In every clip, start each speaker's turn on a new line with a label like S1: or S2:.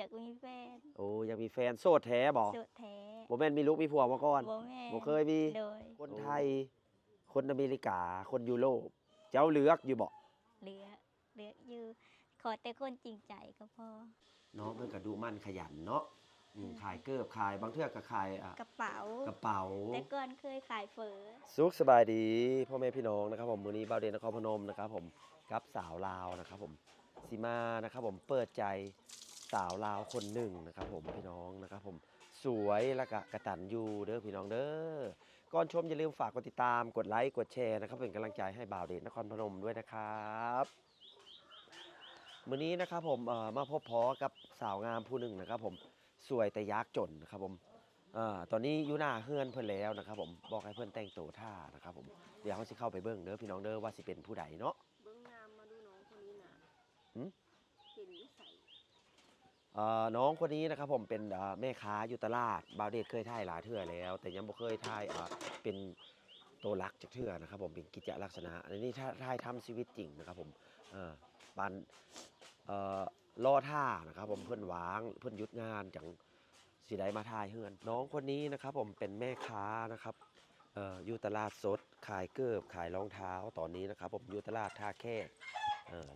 S1: ากมีแฟน
S2: โอ้อยากมีแฟนโสดแท้บ่
S1: โสดแท้
S2: บ่แม่นมีลูกมีผัวมาก่อน
S1: บ่แม่น
S2: บ่เคยมี
S1: โดย
S2: คนไทย คนอเมริกา คนยุโรปเจ้าเลือกอยู่บ่
S1: เหลือเหลืออยู่ขอแต่คนจริงใจก็พอ
S2: น้องเพิ่นก็ดูมั่นขยันเนาะขายเกิบขายบางเทื่อก็ขาย
S1: กระเป๋าก
S2: ระเป๋า
S1: แต่ก่อนเคยขายเฝอ
S2: สุขสบายดีพ่อแม่พี่น้องนะครับผมมื้อนี้บ่าวเดชนครพนมนะครับผมกับสาวลาวนะครับผมสิมานะครับผมเปิดใจสาวลาวคนหนึ่งนะครับผมพี่น้องนะครับผมสวยและก็กตัญญูเด้อพี่น้องเด้อก่อนชมอย่าลืมฝากกดติดตามกดไลค์กดแชร์นะครับเป็นกำลังใจให้บ่าวเดชนครพนมด้วยนะครับมื้อนี้นะครับผมมาพบพ้อกับสาวงามผู้หนึ่งนะครับผมสวยแต่ยากจนนะครับผมตอนนี้อยู่หน้าเฮือนเพิ่นแล้วนะครับผมบอกให้เพิ่นแต่งตัวท่านะครับผมเดี๋ยวเขาสิเข้าไปเบิ่งเด้อพี่น้องเด้อว่าสิเป็นผู้ใดเนาะ
S3: เบิ่งงามมาดูน้องคนนี้น่ะเป็นนิสัย
S2: น้องคนนี้นะครับผมเป็นแม่ค้าอยู่ตลาดบาวเดชเคยถ่ายหลายเทื่อแล้วแต่ยังบ่เคยถ่ายเป็นตัวรักจากเทื่อนะครับผมเป็นกิจลักษณะอันนี้ถ้าถ่ายทำชีวิตจริงนะครับผมปันล่อท่านะครับผมเพื่อนวางเพื่อนยุดงานจังสีได้มาถ่ายเฮือนน้องคนนี้นะครับผมเป็นแม่ค้านะครับอยู่ตลาดสดขายเกิบขายรองเท้าตอนนี้นะครับผมอยู่ตลาดท่าแค่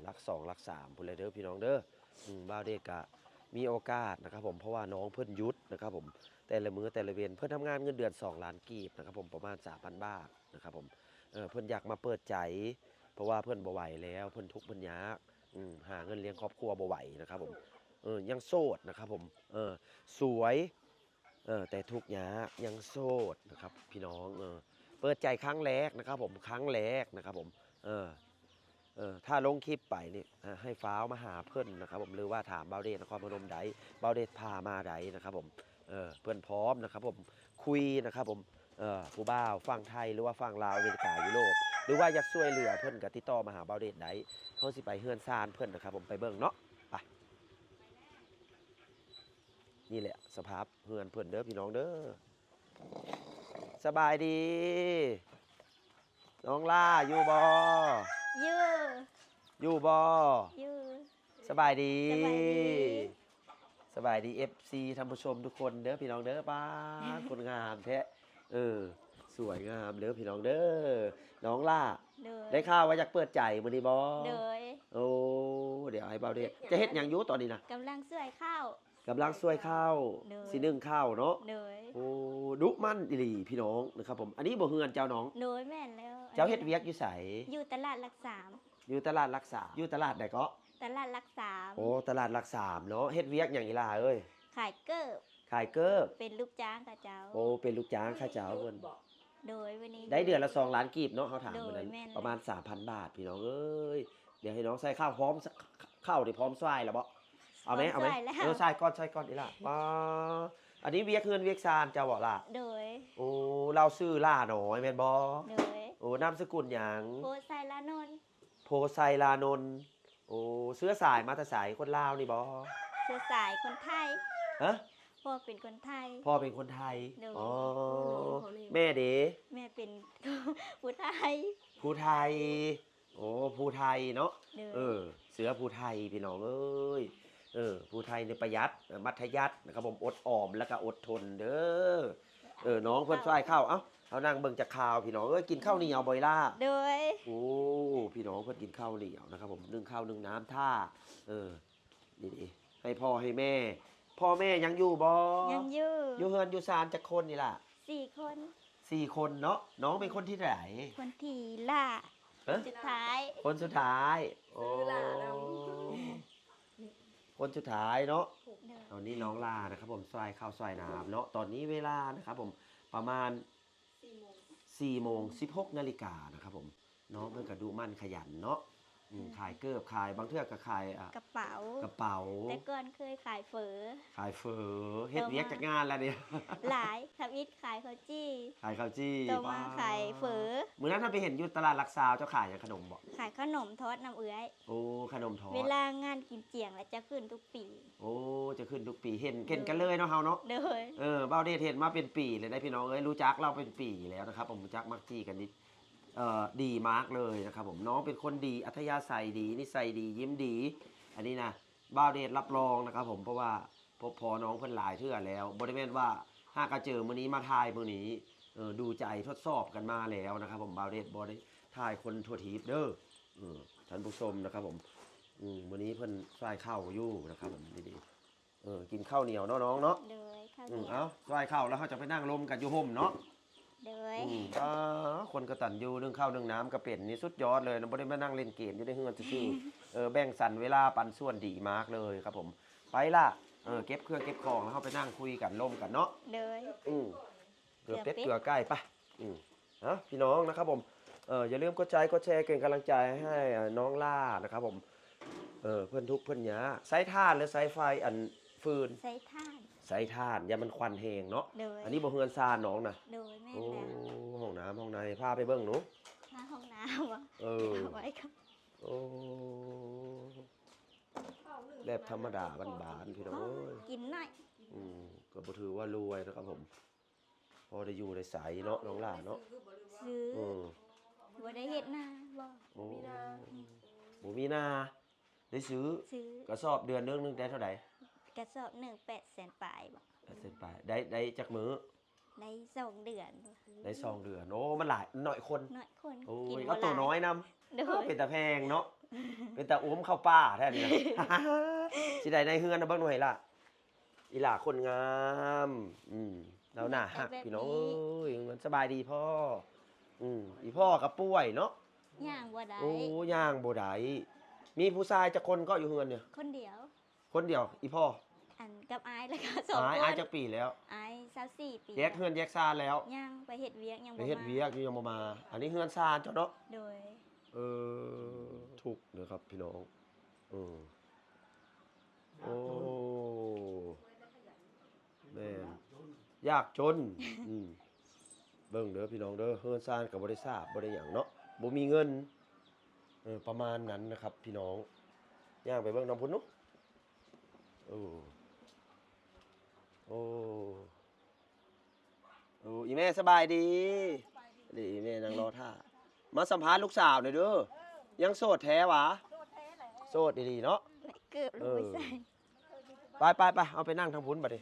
S2: ลัก2ลัก3พุ่นเลยเด้อพี่น้องเด้อบาวเดชกะมีโอกาสนะครับผมเพราะว่าน้องเพื่อนยุดนะครับผมแต่ละมื้อแต่ละเวียนเพื่อนทำงานเงินเดือน2 ล้านกีบนะครับผมประมาณ 3,000 บาทนะครับผมเพื่อนอยากมาเปิดใจเพราะว่าเพื่อนบ่ไหวแล้วเพื่อนทุกข์เพื่อนยากหาเงินเลี้ยงครอบครัวบ่ไหวนะครับผมยังโสดนะครับผมสวยแต่ทุกข์ยากยังโสดนะครับพี่น้องเปิดใจครั้งแรกนะครับผมครั้งแรกนะครับผมถ้าลงคลิปไปนี่ให้ฟ้าวมาหาเพื่อนนะครับผมหรือว่าถามบาวเดชนครพนมใดบาวเดชพามาใดนะครับผมเพื่อนพร้อมนะครับผมคุยนะครับผมผู้บ่าวฝั่งไทยหรือว่าฝั่งลาวอเมริกายุโรปหรือว่าอยากช่วยเหลือเพื่อนก็ติดต่อมาหาบาวเดชได้เขาสิไปเฮือนซานเพื่อนนะครับผมไปเบิ่งเนาะไปนี่แหละสภาพเฮือนเพื่อนเด้อพี่น้องเด้อสบายดีน้องล่าอยู่บ่
S1: อยู่
S2: อยู่บ่
S1: อยู่
S2: สบายดี
S1: สบายดี
S2: สบายดี FC ท่านผู้ชมทุกคนเด้อพี่น้องเด้อป้าคนงามแท้สวยงามเด้อพี่น้องเด้อน้องล่าได้ข่าวว่าอยากเปิดใจมื้อนี้บ่
S1: โดย
S2: โอ้เดี๋ยวให้เบาเด้จะเฮ็ดหยังอยู่ตอนนี้นะ
S1: กำลังช่วยข้าว
S2: กำลังช่วยข้าวสินึ่งข้าวเนาะ
S1: โดย
S2: โอ้ดุมั่นอีหลีพี่น้องนะครับผมอันนี้บ่เฮือนเจ้าน้อง
S1: โดยแม่นแล้ว
S2: เจ้าเฮ็ดเวียกอยู่ไส
S1: อยู่ตลาดหลัก3
S2: อยู่ตลาดหลัก3อยู่ตลาดใดก็
S1: ตลาดหลัก3
S2: โอ้ตลาดหลัก3เนาะเฮ็ดเวียกหยังอีหล่าเอ้ย
S1: ขายเกิบ
S2: ขายเกิบ
S1: เป็นลูกจ้างกับเจ้า
S2: โอ้เป็นลูกจ้างข้าเจ้าเพิ่น
S1: โดยวันนี้
S2: ได้เดือนละ2 ล้านกีบเนาะเขาถามมื้อนั้นประมาณ 3,000 บาทพี่น้องเอ้ยเดี๋ยวให้น้องใส่ข้าวพร้อมข้าวนี่พร้อมใส่แล้วบ่เอาไหมใส่ก่อนอีหล่ะป้าอันนี้เวียกเฮือนเวียกซานเจ้าบ่ล่ะ
S1: โดย
S2: โอ้เราชื่อล่าน้อยแม่นบ่
S1: โดย
S2: โอ้นามสกุลหยัง
S1: โพไซลานนท์
S2: โพไซลานนท์โอ้เสื้อสายมาแต่สายคนลาวนี่บ่
S1: เสื้อสายคนไทย
S2: ฮะ
S1: พ่อเป็นคนไทย
S2: พ่อเป็นคนไทยอ๋อแม่
S1: เป็น ผู้ไทย
S2: ผู้ไทยโอ้ผู้ไทยเนาะเสือผู้ไทยพี่น้องเอ้ยผู้ไทยในประหยัดมัธยัสถ์นะครับผมอดออมแล้วก็อดทนเด้อน้องเพิ่นช่วยข้าวเอ้าเอานั่งเบิ่งจากข่าวพี่น้องกินข้าวเหนียวบ่อยล่ะ
S1: โดย
S2: โอ้พี่น้องเพิ่นกินข้าวเหนียวนะครับผมนึ่งข้าวนึ่งน้ำท่านี่ให้พ่อให้แม่พ่อแม่ยังอยู่บ่
S1: ยังอยู่
S2: เฮือนอยู่ศาลจักคนนี่ล่ะ
S1: 4 คน
S2: 4 คนเนาะน้องเป็นคนที่ไหน
S1: คนที่ล่าสุดท้าย
S2: คนสุดท้ายโอ้คนสุดท้ายเนาะตอนนี้น้องลานะครับผมซอยข้าวซอยน้ำเนาะตอนนี้เวลานะครับผมประมาณ4:16 นาฬิกานะครับผมน้องเพิ่นก็ดูมั่นขยันเนาะขายเกิบขายบางเทื่อก็ขาย
S1: กระเป๋าแต่ก่อนเคยขายเฝอ
S2: เฮ็ดเวียกจากงานแล้วเนี่ย
S1: หลายทำอิฐขายข้าวจี้ต่อมาขายเฝอ
S2: มื้อนั้นถ้าไปเห็นอยู่ตลาดหลักซาวเจ้าขายหยังขนมบ่
S1: ขายขนมทอดน้ำเอื้อย
S2: โอ้ขนมทอด
S1: เวลางานกินเจียงแล้วจะขึ้นทุกปี
S2: โอ้จะขึ้นทุกปีเห็นกันเลยเนาะเฮาเนาะเบาเดชเห็นมาเป็นปีเลยได้พี่น้องเอ้ยรู้จักเราเป็นปีแล้วนะครับผมรู้จักมักจี้กันนิดดีมากเลยนะครับผมน้องเป็นคนดีอัธยาศัยดีนิสัยดียิ้มดีอันนี้นะ บ่าวเดชรับรองนะครับผมเพราะว่าพบพอน้องเพิ่นหลายเทื่อแล้วบ่ได้แม่นว่าหากระเจอมื้อนี้มาทายมื้อนี้ดูใจทดสอบกันมาแล้วนะครับผมบ่าวเดชบ่ได้ทายคนทั่วทีปเด้อท่านผู้ชมนะครับผมมื้อนี้เพิ่นสายข้าวอยู่นะครับผมดีๆกินข้าวเหนียวเนาะน้องเนาะ
S1: โดยข้าวเหนียว
S2: เอ้าสายข้าวแล้วเฮาจะไปนั่งลมกันอยู่ห่มเนาะ
S1: โดย
S2: คนกตัญญูเรื่องข้าวเรื่องน้ำก็เป็นนี่สุดยอดเลยนะบ่ได้มานั่งเล่นเกมอยู่ในเฮือนซื่อๆแบ่งสรรเวลาปันส่วนดีมากเลยครับผมไปล่ะเก็บเครื่องเก็บของแล้วเฮาไปนั่งคุยกันล่มกันเนาะ
S1: โดย
S2: เกลือเป็ดเกลือไก่ไปพี่น้องนะครับผมอย่าลืมกดแชร์เป็นกำลังใจให้น้องล่านะครับผมเพื่อนทุกข์เพื่อนยาไซถ่านหรือไซไฟอันฟืน
S1: ใส่ท่าน
S2: ไซถ่านอย่ามันควันแหงเนาะ
S1: โดย
S2: อันนี้บ่เฮือนซานน้องนะ
S1: โดยแม่
S2: โอ้
S1: แล้ว
S2: ห้องน้ำห้องในพาไปเบิ่งหนู
S1: หน้าห้องน้ำวะ เอาไว้ครับ
S2: โอ้แบบธรรมดาบานๆพี่น้องเอ้ย
S1: กินหน่อย
S2: ก็บ่ถือว่ารวยนะครับผมพอได้อยู่ได้ใสเนาะน้องหล่าเนาะ
S1: ซื้อ
S2: อืม
S1: บ่ได้เฮ็ดนาบ่
S2: โอ้บ่มีนาได้ซื้อ
S1: ซื้อก
S2: ระสอบเดือนนึงได้เท่าไหร่
S1: กระสอบ1,800,000ปลายบ่
S2: 80 บาทได้จักมื้อ
S1: ได้2เดือนบ่
S2: ได้2เดือนโอ้มันหลายน้อยคน
S1: น้อยคน
S2: โอ้
S1: กิน
S2: ย
S1: บ่
S2: ก็ตัว
S1: หลา
S2: น้อยนำ
S1: โดย
S2: เป็นตาแพงเนาะ เป็นตาอุ้มเข้าป่าแท้นี่นะ สิได้ในเฮือนนะเบิ่งหน่อยล่ะ อีหล่าคนงามแล้วหน้าหักพี่น้องเอ้ยมันสบายดีพ่ออีพ่อก็ป่วยเนาะ
S1: ย่างบ่ได้
S2: โอ้ย่างบ่ได้มีผู้ชายจักคนก็อยู่เฮือนเนี่ย
S1: คนเดียว
S2: คนเดียวอีพ่อ
S1: อันกับอายแล้วก็สอง
S2: อาย
S1: ค
S2: อาย
S1: น
S2: จักปีแล้ว
S1: อาย24ปี
S2: แยกเฮือนแยกซานแล้ว
S1: ย่างไปเฮ็ดเวียกยัง
S2: ไป
S1: บ่
S2: เฮ็ด
S1: มา
S2: เวียกอยู่ยังบ่มา อันนี้เฮือนซานเจ้าเนาะ
S1: โดย
S2: ทุกข์เด้อครับพี่น้องโอ้แม่นยากจนเบิ่งเด้อพี่น้องเด้อเฮือนซานก็บ่ได้ทราบบ่ได้หยังเนาะบ่มีเงินประมาณนั้นนะครับ พี่น้องย่างไปเบิ่งน้ำพุ่นเนาะโอ้อีแม่สบายดีดีอีแม่นั่งรอท่ามาสัมภาษณ์ลูกสาวหน่อยเด้อยังโสดแท้หวะโสดดีๆเนาะ
S1: เกือบลูกไปใส่
S2: ไปเอาไปนั่งทางพุ้นบัดดิ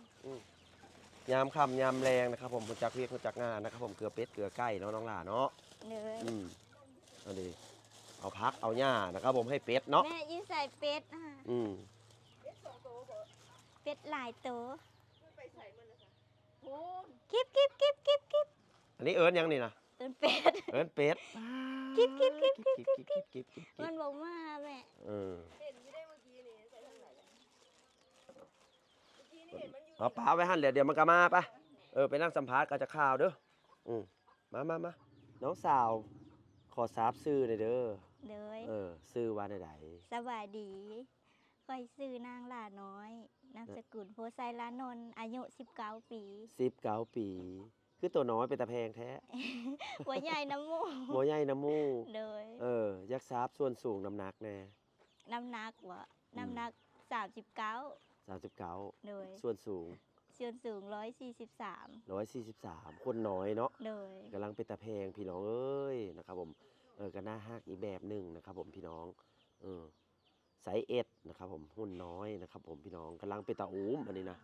S2: ยามค่ำยามแรงนะครับผมรู้จักเวียกรู้จักงานนะครับผมเกลือเป็ดเกลือไก่เนาะน้องหล่าเนาะ
S1: เลย
S2: เอาดิเอาพักเอาหญ้านะครับผมให้เป็ดเนาะ
S1: แม่ยืนใส่เป็ดอ่ะเป็ดหลายตัวกิ๊บ
S2: อันนี้เอิญยังนี่นะ
S1: เอิ้นเป็ด
S2: เอิญเป็ด
S1: กิ๊บ
S2: กิ๊บ
S1: มันบอกมาแม่
S2: เอาปลาไว้หั่นเดี๋ยวมันก็มาปะไปนั่งสัมภาษณ์ก็จะข่าวเด้อมาน้องสาวขอทราบชื่อหน่อยเด้อ
S1: เลย
S2: ชื่อว่าใด
S1: สวัสดีค่อยซื้อนางหลาน้อยนามสกุลโพไซลานนท์อายุ19 ปี
S2: 19 ปี คือตัวน้อยเป็นตะแพงแท้
S1: หัวใหญ่น้ำมู
S2: หัวใหญ่น้ำมู
S1: เลย
S2: ยักษ์ทราบส่วนสูงน้ำหนักแน่
S1: น้ำหนักน้ำหนัก39
S2: 39
S1: เลย
S2: ส่วนสูง
S1: ส่วนสูง143
S2: 143 คนน้อยเนาะ
S1: เลย
S2: กำลังเป็นตะแพงพี่น้องเอ้ยนะครับผมก็น่าฮักอีกแบบหนึ่งนะครับผมพี่น้องไซส์เอสนะครับผมหุ่นน้อยนะครับผมพี่น้องกำลังเป็นตาอุ้มอันนี้นะ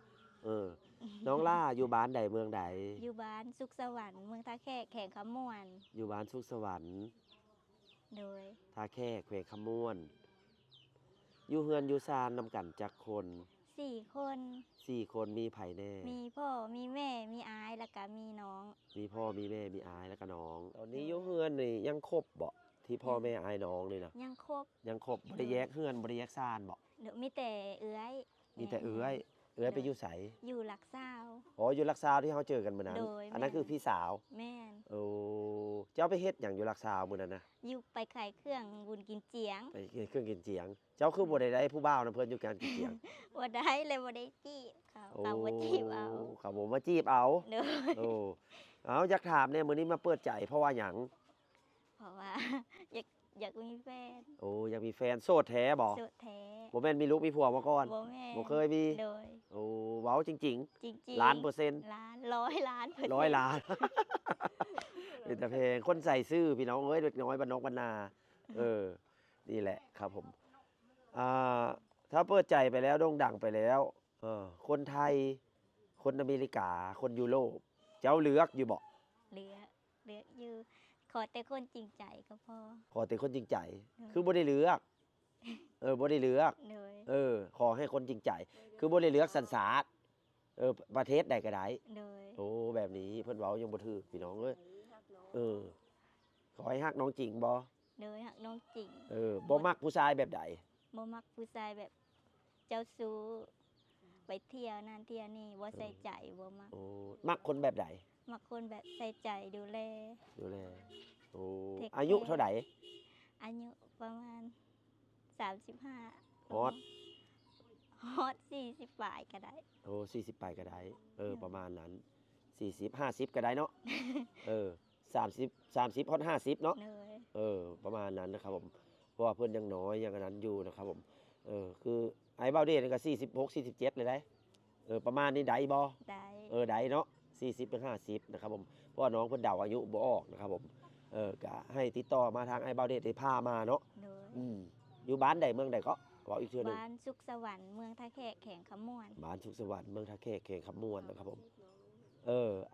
S2: น้องล่าอยู่บ้านใดเมืองใด
S1: อยู่บ้านสุขสวรรค์เมืองท่าแขกแข่งขมวน
S2: อยู่บ้านสุขสวรรค์
S1: โดย
S2: ท่าแค่แขวงคำม่วน อยู่เฮือนอยู่ซานนำกันจักคน
S1: 4 คน
S2: 4 คนมีไผ่แน่
S1: มีพ่อมีแม่มีอายแล้วก็มีน้อง
S2: มีพ่อมีแม่มีอายแล้วก็น้องตอนนี้อยู่เฮือนนี่ยังครบบ่ที่พ่อแม่อายน้องนี่นะ
S1: ยังครบ
S2: ยังครบบ่ได้แยกเฮือนบ่ได้แยกซานบ่
S1: เดี๋ยวมีแต่เอื้อย
S2: มีแต่เอื้อยไปอยู่ไส
S1: อยู่หลักเศร้า
S2: อ๋ออยู่ลักซาวที่เขาเจอกันมื้อนั้น
S1: โดย
S2: อันนั้น
S1: แม่
S2: คือพี่สาว
S1: แม่น
S2: โอ้เจ้าไปเฮ็ดหยังอยู่ลักซาวมื้อนั้นนะ
S1: อยู่ไปขายเครื่องบุญกินเจียง
S2: ไปเฮ็ดเครื่องกินเจียง เจ้าคือบ่ได้ผู้บ่าวนํเพิ่นอยู่การกินเจียง
S1: ว่าได้เลยว่าได้จีบเขาว่าจีบเอา
S2: เขาบ่มาจีบเอา
S1: เด้อ
S2: โอ้เอาอยากถามเนี่ยมื้อนี้มาเปิดใจเพราะว่าหยัง
S1: เพราะว่า อยากมีแฟน
S2: โอ้อยากมีแฟนโสดแท้บ่
S1: โสดแท้
S2: บ่แม่นมีลูกมีผัวมาก่อน
S1: บ่แม่น
S2: บ่เคยมี
S1: โดย
S2: โอ้เว้าจริง
S1: จริง
S2: ๆล้านเปอร์เซ็นต์
S1: ล้าน100 ล้านเปอร์เซ็นต์
S2: 100 ล้าน เป็นแต่เพลงคนใส่ซื่อพี่น้องเอ้ยเด็กน้อยบ้านนอกบ้านนานี่แหละครับผม ถ้าเปิดใจไปแล้วโด่งดังไปแล้วคนไทย คนอเมริกา คนยุโรปเจ้าเลือกอยู่บ่
S1: เลือกอยู่ขอแต่คนจริงใจก็พอ
S2: ขอแต่คนจริงใจ
S1: อืม
S2: คือบ่ได้เลือกบ่ได้เลือก
S1: เลย
S2: ขอให้คนจริงใจ คือบ่ได้เลือกสัญชาติประเทศใดก็ได้
S1: เลย
S2: โอ้แบบนี้เพิ่นเว้ายังบ่ถูกพี่น้องเอ้ย
S3: ฮักน้อง
S2: ขอให้ฮักน้องจริงบ่
S1: เลยหักน้องจริง
S2: บ่มักผู้ชายแบบใด
S1: บ่มักผู้ชายแบบเจ้าชู้ไปเที่ยวนั่นเที่ยวนี่บ่ใส่ใจบ่มัก
S2: โอ้มักคนแบบใด
S1: มักคนแบบใส่ใจดูแล
S2: ดูแลโอ้
S1: Take
S2: อายุ
S1: care
S2: เท่าใด
S1: อายุประมาณ35
S2: ฮอด
S1: ฮอต40ปลายก็ได้
S2: โอ้40ไปก็ได้ประมาณนั้น40 50ก็ได้เนาะ30ฮอด50เนาะ
S1: เลย
S2: ประมาณนั้นนะครับผมเพราะว่าเพื่อนยังน้อยยังอันนั้นอยู่นะครับผมคือไอ้เบ้าเดชนี่ก็46 47เลยได้ประมาณนี้ได้บ่
S1: ได้
S2: ได้เนาะ40เป็น50นะครับผมเพราะว่าน้องเพิ่นเดาอายุบ่ออกนะครับผมก็ให้ติดต่อมาทางไอ้เบ้าเดชได้พามาเนาะ
S1: เลย
S2: อยู่บ้านใดเมืองใดก็บอกอีกเทื่อหนึง
S1: บ้านสุขสวรรค์เมืองท่าแขกแข่งขมวน
S2: บ้านสุขสวัสดิ์เมืองท่าแขกเขตคำม่วนนะครับผม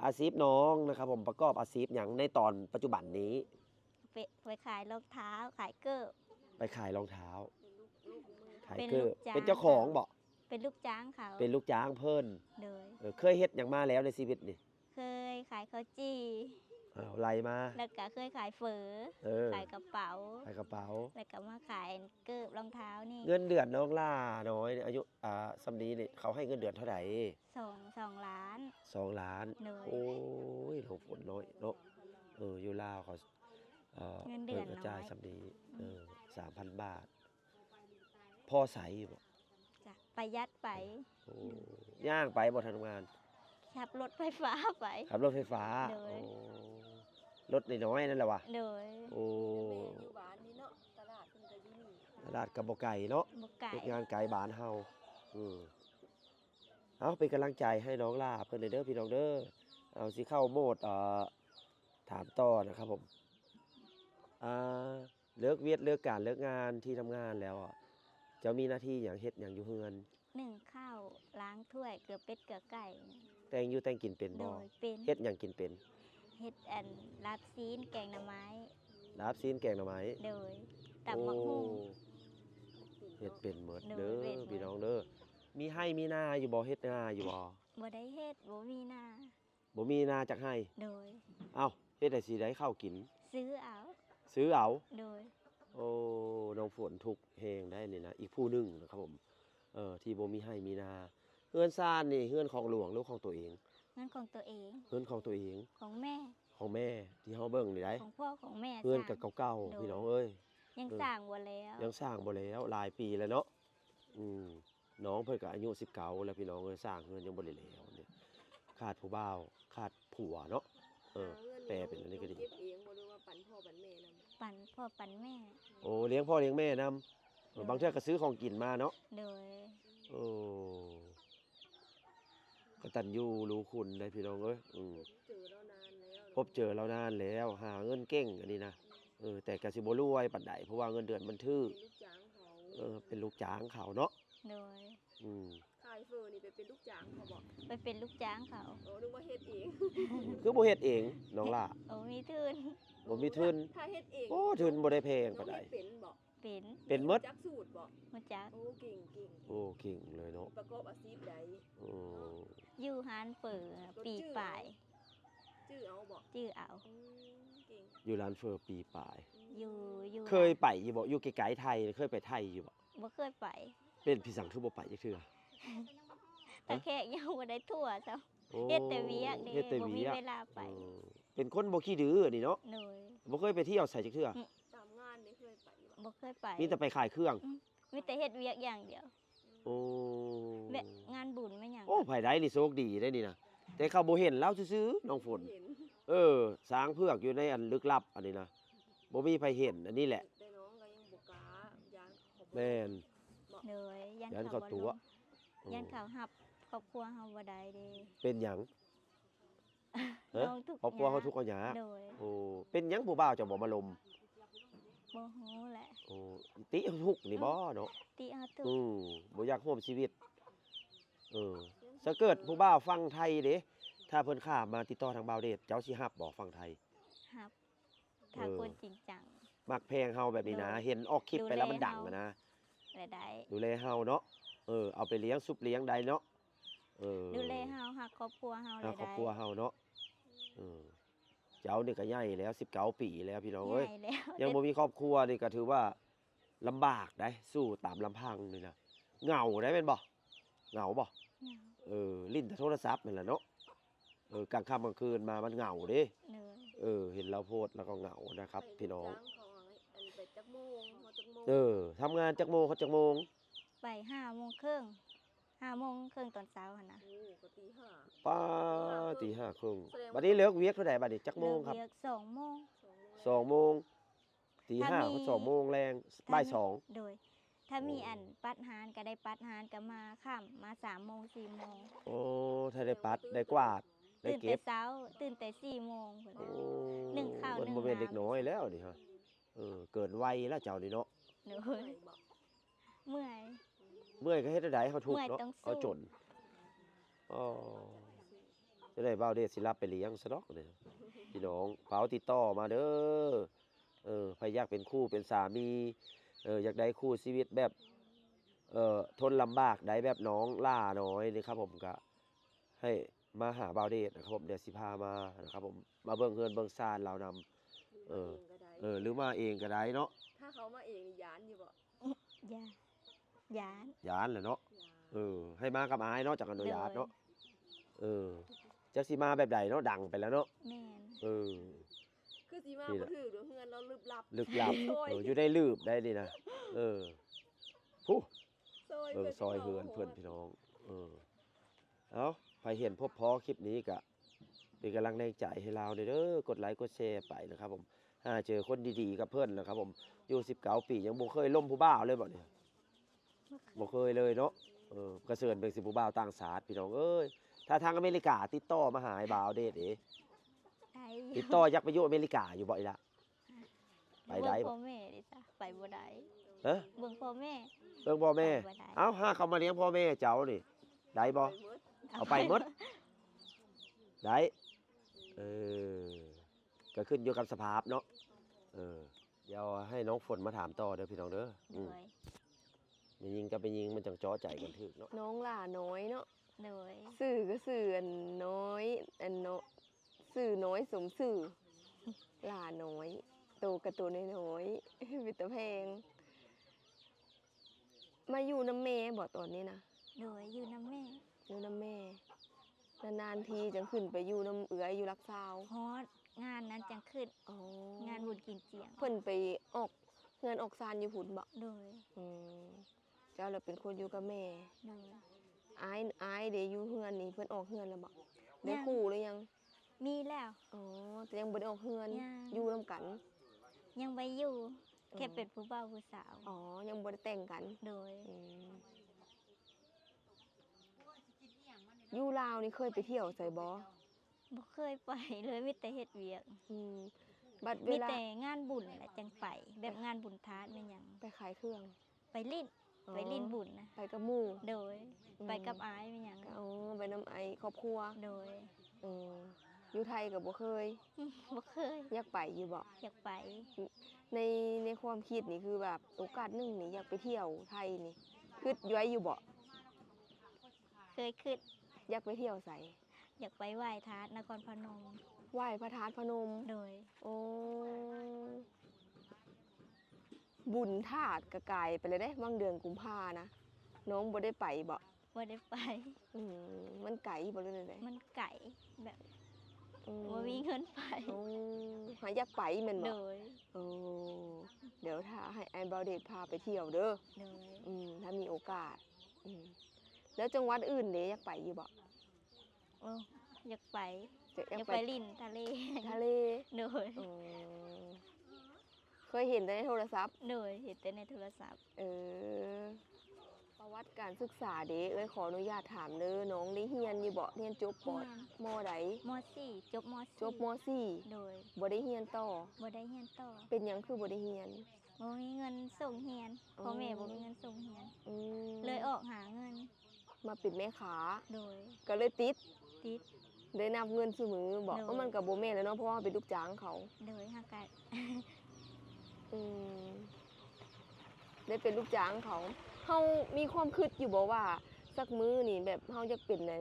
S2: อาชีพน้องนะครับผมประกอบอาชีพหยังในตอนปัจจุบันนี้
S1: ไปขายรองเท้าขายเกิบ
S2: ไปขายรองเท้า ขาย
S1: เป็น
S2: เกือบ
S1: ลูกจ้าง
S2: เป็นเจ้าของบ่
S1: เป็นลูกจ้างเขา
S2: เป็นลูกจ้างเพิ่น
S1: เลย
S2: เคยเฮ็ดหยังมาแล้วในชีวิตนี่
S1: เคยขายข้าวจี้
S2: ไล่มา
S1: แล้วก็เคยขายเฝอ ขายกระเป๋า
S2: ขายกระเป๋า
S1: แล้วก็มาขายเกิบรองเท้านี่
S2: เงินเดือนน้องล่าน้อยเนี่ยอายุสำนี้นี่เขาให้เงินเดือนเท่าไหร่
S1: 2 ล้าน
S2: 2 ล้าน
S1: เลย
S2: โอ้ยหลงฝนน้อยเนาะอยู่ลาวเขา
S1: เงินเดือน
S2: กระ
S1: น้อย
S2: จายสำนี้3,000 บาทพอใสอยู่บ่
S1: จ้ะประหยัดไป
S2: โอ้ย่างไปบ่ทำงาน
S1: ขับรถไฟฟ้าไป
S2: ขับรถไฟฟ้า
S1: โดย
S2: โอ้รถน้อยๆนั่นแหละวะ
S1: เลย
S2: โอ้
S3: แม่อยู่บ้านนี่เนาะตลาดเพิ่นก็อยู่นี่
S2: ตลาดกระบอกไก่เนาะ
S1: บกไก่
S2: เฮ็ดงานไก่บ้านเฮาเอาเป็นกำลังใจให้น้องล่าเพิ่นเด้อพี่น้องเด้อเอาสิเข้าโหมดถามต่อนะครับผมเลิกเวียดเลิกการเลิกงานที่ทำงานแล้วเจะมีหน้าที่อย่างเฮ็ดอย่างอยู่เฮือน
S1: นึ่งข้าวล้างถ้วยเกลือเป็ดเกลือไก่
S2: แต่งอยู่แต่งกินเป็น
S1: โด
S2: บ่
S1: ยเป็น
S2: เฮ็ดหยังกินเป็น
S1: เฮ็ดลาบซีนแกงหน่อไม้
S2: ลาบซีนแกงหน่อไม้
S1: โดยตับมะฮุ่ง
S2: เฮ็ดเป็นหมด
S1: โดย
S2: เด้อ
S1: เป็นหมด
S2: พี่น้องเด้อมีให้มีนาอยู่บ่เฮ็ดนาอยู่บ่
S1: บ่ได้เฮ็ดบ่มีนา
S2: บ่มีนาจักให้
S1: โดย
S2: เอ้าเฮ็ดได้สิได้ข้าวกิน
S1: ซื้อเอา
S2: ซื้อเอา
S1: โดย
S2: โอ้น้องฝนทุกข์แฮงได้นี่นะอีกผู้หนึงนะครับผมที่บ่มีให้มีนาเฮือนซ่านนี่เฮือนของหลวงหรือของตัวเอง
S1: เงินของตัวเอง
S2: เฮือนของตัวเอง
S1: ของแม่
S2: ของแม่ที่เฮาเบิ่งนี่ได้
S1: ของพ่อของแม่
S2: เฮือน
S1: สร้าง
S2: กับเก่า
S1: โดย
S2: ๆพี่น้องเอ้ย
S1: ยังสร้างบ่แล้ว
S2: ยังสร้างบ่แล้วหลายปีแล้วเนาะน้องเพิ่นก็อายุ19แล้วพี่น้องเอ้ยสร้างเฮือนยังบ่ได้แล้วเนี่ยขาดผู้บ่าวขาดผัวเนาะแปลเป็นอันนี้ก็ดี
S3: เก็บเองบ่รู้ว่าปั่นพ่อปั่นแม่นำ
S1: ปั่นพ่อปั่นแม่
S2: โอ้เลี้ยงพ่อเลี้ยงแม่นำบางเทื่อก็ซื้อของกินมาเนาะ
S1: โดย
S2: โอ้กตัญญูรู้คุณได้พี่น้องเอ้ย
S3: เจอเรานานแล้ว
S2: พบเจอเรานานแล้วหาเงินเก่งอันนี้นะแต่ก็สิบ่รวยปานใดเพราะว่าเงินเดือนมันทื่อ
S3: เป็นลูกจ้างเขา
S2: เป็นลูกจ้างเขาเนาะ
S1: โดย
S2: อืม
S3: ขายเฟอร์นี่ไปเป็นลูกจ้างเขาบอก
S1: ไปเป็นลูกจ้างเขา
S3: นึกว่าเฮ็ดเอง
S2: คือบ่เฮ็ดเองน้องล่ะ
S1: โอ้มีทุน
S2: บ่มีทุน
S3: ถ้าเฮ็ดเอง
S2: โอ้ทุนบ่ได้แพงปานใด
S3: น้องเฮ็ดเป็นบอก
S1: เป็น
S2: เป็นหมด
S3: จักสูตรบอก
S1: มาจาก
S3: โอ้เก่งเก่ง
S2: โอ้เก่งเลยเนาะ
S3: ประกอบอาชีพใด
S2: อืม
S1: อยู่ฮานเปิดปีปลาย
S3: ชื่อเอาบอก
S1: ชื่อเอา
S3: เก่ง
S2: อยู่ร้านเฟอร์ปีปลาย
S1: อยู่
S2: เคยไปอยู่บ่อยู่ไกลๆไทยเคยไปไทยอยู่บ่
S1: บ่เคยไป
S2: เป็นพี่สังคือบ่ไปจักเทื่อ
S1: แต่แค่ยังบ่ได้ทั่วซ้
S2: โอ้
S1: ำเฮ็ดแต่เวียกเด้
S2: เฮ็ดแต่
S1: บ่
S2: เวี
S1: มี
S2: ยก
S1: เวลาไป
S2: เป็นคนบ่ขี้ดื้อนี่เนาะ
S1: โดย
S2: บ่เคยไปเที่ยวใส่จักเทื่อ
S3: ตามงานนี่เคยไปอยู่บ่
S1: บ่เคยไป
S2: มีแต่ไปขายเครื่อง
S1: มีแต่เฮ็ดเวียกอย่างเดียว
S2: โอ้
S1: แบบงานบุญไม่หยัง
S2: โอ้ไผได้นี่โชคดีได้นี่นะแต่เขาบ่เห็นเราซื่อๆน้องฝน
S3: เห็น
S2: สร้างเผือกอยู่ในอันลึกลับอันนี้นะบ่มีไผเห็นอันนี้แหละ
S3: แต่น้องก็ยังบ่กล้ายานเขาบ่
S2: แม่น
S1: โดยยัน
S2: ยัน
S1: เขา
S2: เขา
S1: บ่
S2: ตัว
S1: ลงยันเขาหับครอบครัวเฮาบ่ได้เด้
S2: เป็นหยังเอ้อ
S1: น้องทุก
S2: ครอบครัวเขา
S1: ข์
S2: ทุกข์เขายาก
S1: โดย
S2: โอ้เป็นหยังผู้บ่าวจะบ่มาลม
S1: บ่ฮู้แหละ
S2: โอ้ติทุกข์นี่บ่เนาะ
S1: ติเอาตุ
S2: บ่อยากร่วมชีวิตถ้าเกิดผู้บ่าวฟังไทยเด้ถ้าเพิ่นข้ามมาติดต่อทางบ่าวเดชเจ้าสิรับบ่ฟังไทย
S1: ครับถ้าคนจริงจัง
S2: มักแพงเฮาแบบนี้นะ เห็นออกคลิปไปแล้วมันดังอะนะ
S1: และได้
S2: ดูแลเฮาเนาะเอาไปเลี้ยงซุปเลี้ยงได้เนาะ
S1: ดูแลเฮาฮักครอบครัวเฮา
S2: หา
S1: เลย
S2: ครอบ
S1: ได้
S2: ครัวเฮาเนาะเจ้านี่ก็ใหญ่แล้ว19 ปีแล้วพี่น้องเอ้ย
S1: ใหญ่แล้ว
S2: ยังบ่มีครอบครัวนี่ก็ถือว่าลำบากได้สู้ตามลำพังนี่นะเหงาได้แม่นบ่เหงาบ่ลิ้นแต่โทรศัพท์นั่นแหละเนาะกลางค่ำกลางคืนมามันเหงาเด้
S1: เลย
S2: เห็นเราโพสต์แล้วก็เหงานะครับ พี่น้อง
S3: ไปจ้างเขาอันไปจักโมงเขาจักโมง
S2: ทำงานจักโมงเขาจักโมง
S1: ไป5:30 5:30ตอนเช้าหั่นน่ะ
S3: โอ้ก็ตีห้า
S2: ป้าตี 5:30บัดนี้เลิกเวียกเท่าใดบัดนี้จักโมงครับ
S1: เลิกเวียก2:00
S2: 2 โมงตี
S1: ถ้า
S2: ห้า
S1: มี
S2: 2 โมงแรงบ่าย 2
S1: โดย ถ้ามี
S2: โอ้
S1: อันปัดหารก็ได้ปัดหารก็มาค่ำมา3:00 4:00
S2: โอ้ถ้าได้ปัดได้กวาดได้
S1: ตื่น
S2: เก็
S1: แต่
S2: บ
S1: เช้าตื่นแต่4:00พุ่น
S2: โอ้
S1: นึ่งข้าว
S2: มัน
S1: นึ่ง
S2: บ่แม่นเด็ก
S1: น้ำ
S2: น้อยแล้วนี่ฮะเกินวัยแล้วเจ้านี่เนาะ
S1: โด
S3: ไป
S1: ย
S3: บอก
S1: เมื่อย
S2: เมื่อยก็เฮ็ดได้เขาทุกข์
S1: เมื่อย
S2: เนาะ
S1: ต้องสู้
S2: เอาจนอ๋อจะได้บ่าวเดชสิรับไปเลี้ยงซะดอกนี่พี่น้องเผาติดต่อมาเด้อใครอยากเป็นคู่เป็นสามีอยากได้คู่ชีวิตแบบทนลำบากได้แบบน้องล่าน้อยนี่ครับผมก็ให้มาหาบ่าวเดชนะครับผมเดี๋ยวสิพามานะครับผมมาเบิ่งเฮือนเบิ่งซ่านเรานำ
S3: เออก็ได้
S2: หรือมาเองก็ได้เนาะ
S3: ถ้าเขามาเองนี่ยานอยู่บ่
S1: ยาหยาน
S2: ยานแหละเนาะ
S3: ยาน
S2: ให้มากับอายเนาะจากกันโดยญาติ
S1: เลย
S2: เนาะจักสิมาแบบใดเนาะดังไปแล้วเนาะ
S1: แม่น
S3: คือสิมา
S2: นี่
S3: บ่
S2: แหละ
S3: ถือเดี๋ยวเฮือนเราลึกลับ
S2: ลึกลับ
S3: ซอย
S2: อยู่ได้ลืบได้ดีนะผู้
S3: ซอย
S2: ซอยเฮือนเพื่อนพี่น้องเอาใครเห็นพบพอคลิปนี้ก็เป็นกำลังแรงใจให้เราเด้อกดไลค์กดแชร์ไปนะครับผมถ้าเจอคนดีๆกับเพื่อนนะครับผมอยู่19 ปียังบ่เคยล่มผู้บ่าวเลยบ่เนี่ยบ่เคยเลยเนาะกระเสือนเป็นสิผู้บ่าวต่างชาติพี่น้องเอ้ยถ้าทางอเมริกาติดต่อมาหาไอ้บ่าวเดช
S1: ได้
S2: ติดต่ออยากไปอยู่อเมริกาอยู่บ่อีละไปได้
S1: เบิ่ง
S2: บ่
S1: พ่อแม่ดิจ้ะไปบ่ได้
S2: เอ้อ
S1: เบิ่งพ่อแม่
S2: เบิ่งพ่อแม่
S1: ไปบ่ได้
S2: เอ้าหาเขามาเลี้ยงพ่อแม่เจ้านี่ได้บ่
S3: ไปหมด
S2: เอาไปหมด ได้ก็ขึ้นอยู่กับสภาพเนาะเดี๋ยวให้น้องฝนมาถามต่อเด้อพี่น้องเด้อ
S1: โดย
S2: มียิงกับไปยิงมันจังจ้อใจกันถึกเนาะ
S3: น้องหล่าน้อยเนาะ
S1: โดย
S3: สื่อก็สื่ออันน้อยอันเนาะสื่อน้อยสมสื่อหล่าน้อยโตกับตัวน้อยๆ วิตาแพงมาอยู่น้ำแม่บ่ตอนนี้นะ
S1: โดยอยู่นำแม่
S3: อยู่น้ำแม่นานๆทีจังขึ้นไปอยู่น้ำเอื้อยอยู่รักษาว
S1: ฮอดงานนั้นจังขึ้น
S3: อ๋อง
S1: านบุญกินเจียง
S3: เพิ่นไปออกเงินออกซานอยู่พุ่นบ่
S1: โดย
S3: อืมเจ้าเราเป็นคนอยู่กับแม่
S1: โดย
S3: อายเดี๋ยวอยู่เฮือนนี่เพิ่นออกเฮือนแล้วบ่ได้
S1: ยัง
S3: คู่หรือยัง
S1: มีแล้ว
S3: อ๋อแต่ยังบ่ได้ออกเฮือน
S1: ยัง
S3: อยู่นํกัน
S1: ยังไปอยู่
S3: อ๋อ
S1: แค่เป็นผู้บ่าวผู้สาว
S3: อ๋อยังบ่ได้แต่งกัน
S1: โดย
S3: อืมอยู่ลาวนี่เคยไปเที่ยวไสบ่
S1: บ่เคยไปเลยมีแต่เฮ็ดเวียก
S3: อืมบัดเว
S1: มี
S3: ลา
S1: แต่งานบุญแหละจังไป แบบงานบุญทาสแม่นหยัง
S3: ไปขายเครื่อง
S1: ไปลิ้น
S3: อ๋อ
S1: ไปลิ้นบุญนะ
S3: ไปกับหมู่
S1: โดย
S3: อืม
S1: ไปกับอายแม่นหยัง
S3: อ๋อไปน้ำไอครอบครัว
S1: โดย
S3: อืมอยู่ไทยก็บ่เคย
S1: บ่เคย
S3: อยากไปอยู่บ่
S1: อยากไป
S3: ในความคิดนี่คือแบบโอกาสหนึงนี่อยากไปเที่ยวไทยนี่คิดย้อยอยู่บ่
S1: เคยคิด
S3: อยากไปเที่ยวไส
S1: อยากไปไหว้ทาสนครพนม
S3: ไหว้พระธาตุพนม
S1: โดย
S3: โอ้บุญธาตุกระกายไปเลยได้บางเดือนกุมภานะน้องบ่ได้ไปบ่
S1: บ่ได้ไป
S3: มันไกลบ่เลยเลย
S1: มันไก่แบบ
S3: อืม
S1: บ่มีเงินไป
S3: โอ้หาอยากไปแม่น
S1: โด
S3: บ่
S1: ย
S3: โอ้เดี๋ยวถ้าให้ไอ้บาวเดชพาไปเที่ยวเด้อ
S1: โดย
S3: ถ้ามีโอกาสแล้วจังหวัดอื่นเด้อยากไปอยู่บ่
S1: โอ้อยากไป
S3: จะ
S1: อยากไปลิ้นทะเล
S3: ทะเล
S1: โดย
S3: อืมเคยเห็นแต่ในโทรศัพท์
S1: โดยเห็นแต่ในโทรศัพท์
S3: เออ ประวัติการศึกษาเด้เอ้ยขออนุญาตถามเด้อน้องได้เรียนอยู่บ่เรียนจบปอดมใด
S1: ม .4 จบม .4
S3: จบม
S1: โดย
S3: .4 บ่ได้เรียนต่อ
S1: บ่ได้เรียนต่อ
S3: เป็นหยังคือบ่ได้เรียน
S1: บ่มีเงินส่งเรียน
S3: อ๋อ
S1: พ่อแม่บ่มีเงินส่งเรียน
S3: อืม
S1: เลยออกหาเงิน
S3: มาเป็นแม่ค้า
S1: โดย
S3: ก็เลยติด
S1: ติด
S3: ได้นับเงินซุมือบอก
S1: โดย
S3: ว่ามันก็บ่แม่นแล้วเนาะเพราะว่าเป็นลูกจ้างเขา
S1: โดยหากะ
S3: อืมได้เป็นลูกจ้างเขาเฮามีความคิดอยู่บ่ว่าสักมื้อนี่แบบเฮาอยากเป็นใน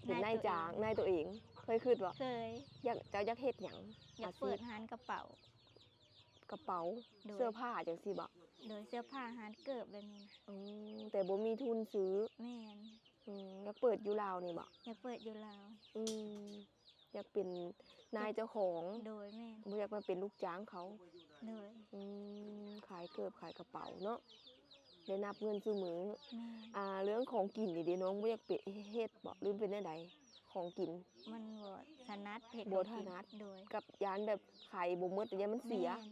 S3: เป็นนายจ้างนายตัวเอง เคยคิดบ่
S1: เคย
S3: อยากเฮ็ดหยัง
S1: อยากเปิดร้านกระเป๋า
S3: กระเป๋า
S1: โดย
S3: เสื้อผ้าจังซี่บ่
S1: โดยเสื้อผ้าร้านเกิบแบบนี้นะ
S3: อืมแต่บ่มีทุนซื้อ
S1: แม่น
S3: อยากเปิดอยู่ลาวนี่บ่
S1: อยากเปิดอยู่ลาว
S3: อืมอยากเป็นนายเจ้าของ
S1: โดยแม่น
S3: บ่อยากมาเป็นลูกจ้างเขา
S1: โดย
S3: ขายเกิบขายกระเป๋าเนาะได้นับเงินซุมื้อ
S1: แม่น
S3: เรื่องของกินนี่เด้น้องบ่อยากไปเฮ็ดบ่หรือเป็นแนวใดของกิน
S1: มันบ่ถนัดเฮ็ด
S3: บ่
S1: ของกิ
S3: ถนัด
S1: โดย
S3: กับยานแบบขายบ่หมดแต่ยานมันเสีย
S1: แม่น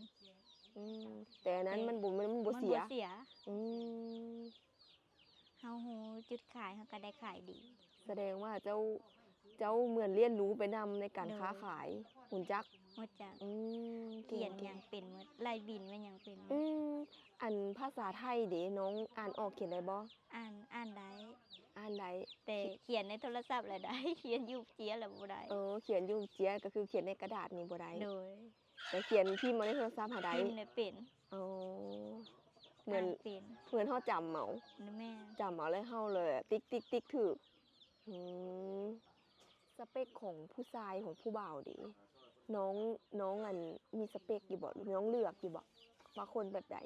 S3: อืมแต่อันนั้นมันบ่
S1: มัน
S3: บ่เสีย
S1: เสีย
S3: อืม
S1: เฮาฮู้จุดขายเฮาก็ได้ขายดี
S3: แสดงว่าเจ้าเหมือนเรียนรู้ไปนำในการ
S1: โดย
S3: ค้าขายหุ่นจัก
S1: หมดจาก
S3: เก่
S1: เขียน
S3: ง
S1: หยังเป็นหมดไล่บินมันหยังเป็นหมด
S3: อันภาษาไทยเด้น้องอ่านออกเขียนได้บ่
S1: อ่านได้
S3: อ่านได้
S1: แต่เขียนในโทรศัพท์แหละได้ เขียนอยู่เจียแล้วบ่ได้
S3: เขียนอยู่เจียก็คือเขียนในกระดาษนี่บ่ได้
S1: โดย
S3: แต่เขียนพิมพ์มาในโทรศัพท์หาได้
S1: พิมพ์ได้เป็น
S3: อ๋อเหมือน
S1: อ่านเป็น
S3: เหมือนเฮาจำเอา
S1: นะแม่
S3: จำเอาเลยเฮาเลยอะติ๊กติ๊กติ๊กถูกอืมสเปคของผู้ชายของผู้บ่าวดิน้องอันมีสเปคอยู่บ่น้องเลือกอยู่บ่ว่าคนแบบใด